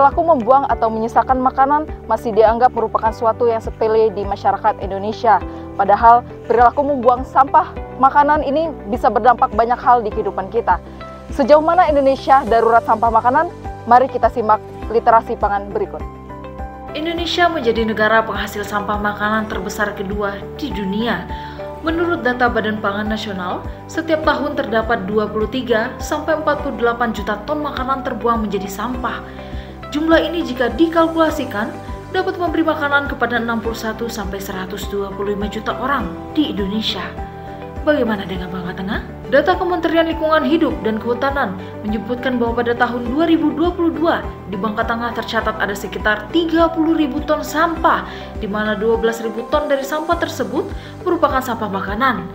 perilaku membuang atau menyisakan makanan masih dianggap merupakan suatu yang sepele di masyarakat Indonesia. Padahal perilaku membuang sampah makanan ini bisa berdampak banyak hal di kehidupan kita. Sejauh mana Indonesia darurat sampah makanan? Mari kita simak literasi pangan berikut. Indonesia menjadi negara penghasil sampah makanan terbesar kedua di dunia. Menurut data Badan Pangan Nasional, setiap tahun terdapat 23 sampai 48 juta ton makanan terbuang menjadi sampah. Jumlah ini jika dikalkulasikan dapat memberi makanan kepada 61 sampai 125 juta orang di Indonesia. Bagaimana dengan Bangka Tengah? Data Kementerian Lingkungan Hidup dan Kehutanan menyebutkan bahwa pada tahun 2022 di Bangka Tengah tercatat ada sekitar 30.000 ton sampah, di mana 12.000 ton dari sampah tersebut merupakan sampah makanan.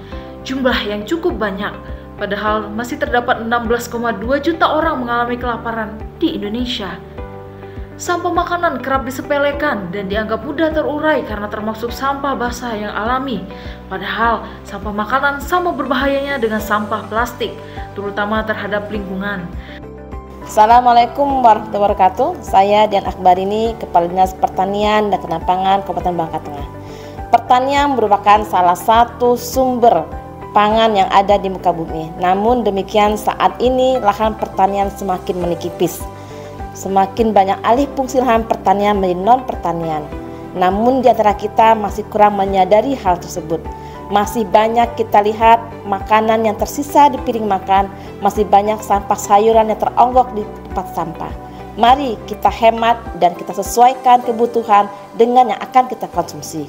Jumlah yang cukup banyak, padahal masih terdapat 16,2 juta orang mengalami kelaparan di Indonesia. Sampah makanan kerap disepelekan dan dianggap mudah terurai karena termasuk sampah basah yang alami. Padahal sampah makanan sama berbahayanya dengan sampah plastik, terutama terhadap lingkungan. Assalamualaikum warahmatullahi wabarakatuh. Saya Dian Akbarini, Kepala Dinas Pertanian dan Ketahanan Pangan Kabupaten Bangka Tengah. Pertanian merupakan salah satu sumber pangan yang ada di muka bumi. Namun demikian saat ini lahan pertanian semakin menipis. Semakin banyak alih fungsi lahan pertanian menjadi non-pertanian. Namun di antara kita masih kurang menyadari hal tersebut. Masih banyak kita lihat makanan yang tersisa di piring makan, masih banyak sampah sayuran yang teronggok di tempat sampah. Mari kita hemat dan kita sesuaikan kebutuhan dengan yang akan kita konsumsi.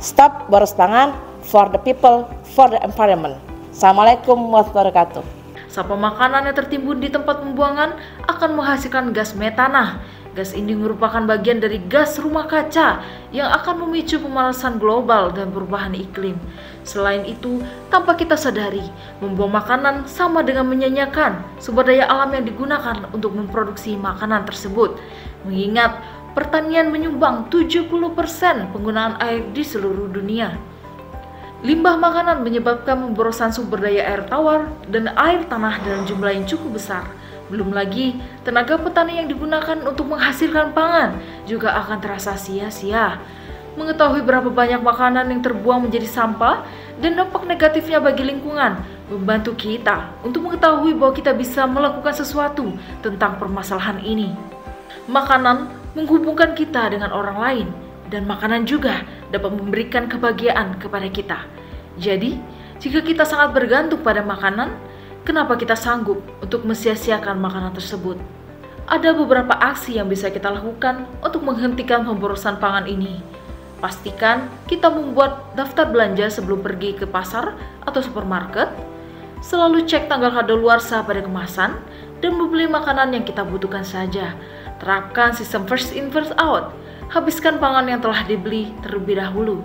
Stop boros pangan, for the people, for the environment. Assalamualaikum warahmatullahi wabarakatuh. Sampah makanan yang tertimbun di tempat pembuangan akan menghasilkan gas metana. Gas ini merupakan bagian dari gas rumah kaca yang akan memicu pemanasan global dan perubahan iklim. Selain itu, tanpa kita sadari, membuang makanan sama dengan menyanyiakan sumber daya alam yang digunakan untuk memproduksi makanan tersebut. Mengingat pertanian menyumbang 70% penggunaan air di seluruh dunia. Limbah makanan menyebabkan pemborosan sumber daya air tawar dan air tanah dalam jumlah yang cukup besar. Belum lagi, tenaga petani yang digunakan untuk menghasilkan pangan juga akan terasa sia-sia. Mengetahui berapa banyak makanan yang terbuang menjadi sampah dan dampak negatifnya bagi lingkungan, membantu kita untuk mengetahui bahwa kita bisa melakukan sesuatu tentang permasalahan ini. Makanan menghubungkan kita dengan orang lain, dan makanan juga dapat memberikan kebahagiaan kepada kita. Jadi, jika kita sangat bergantung pada makanan, kenapa kita sanggup untuk mensia-siakan makanan tersebut? Ada beberapa aksi yang bisa kita lakukan untuk menghentikan pemborosan pangan ini. Pastikan kita membuat daftar belanja sebelum pergi ke pasar atau supermarket. Selalu cek tanggal kadaluarsa pada kemasan dan membeli makanan yang kita butuhkan saja. Terapkan sistem first in first out. Habiskan pangan yang telah dibeli terlebih dahulu.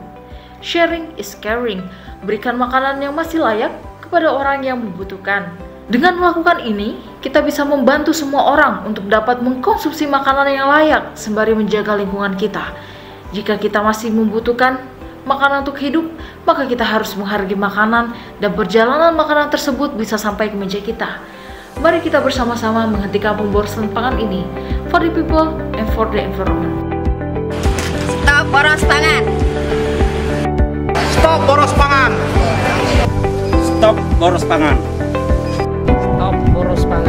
Sharing is caring. Berikan makanan yang masih layak kepada orang yang membutuhkan. Dengan melakukan ini, kita bisa membantu semua orang untuk dapat mengkonsumsi makanan yang layak sembari menjaga lingkungan kita. Jika kita masih membutuhkan makanan untuk hidup, maka kita harus menghargai makanan dan perjalanan makanan tersebut bisa sampai ke meja kita. Mari kita bersama-sama menghentikan pemborosan pangan ini for the people and for the environment. Stop boros pangan. Stop boros pangan. Stop boros pangan. Stop boros pangan.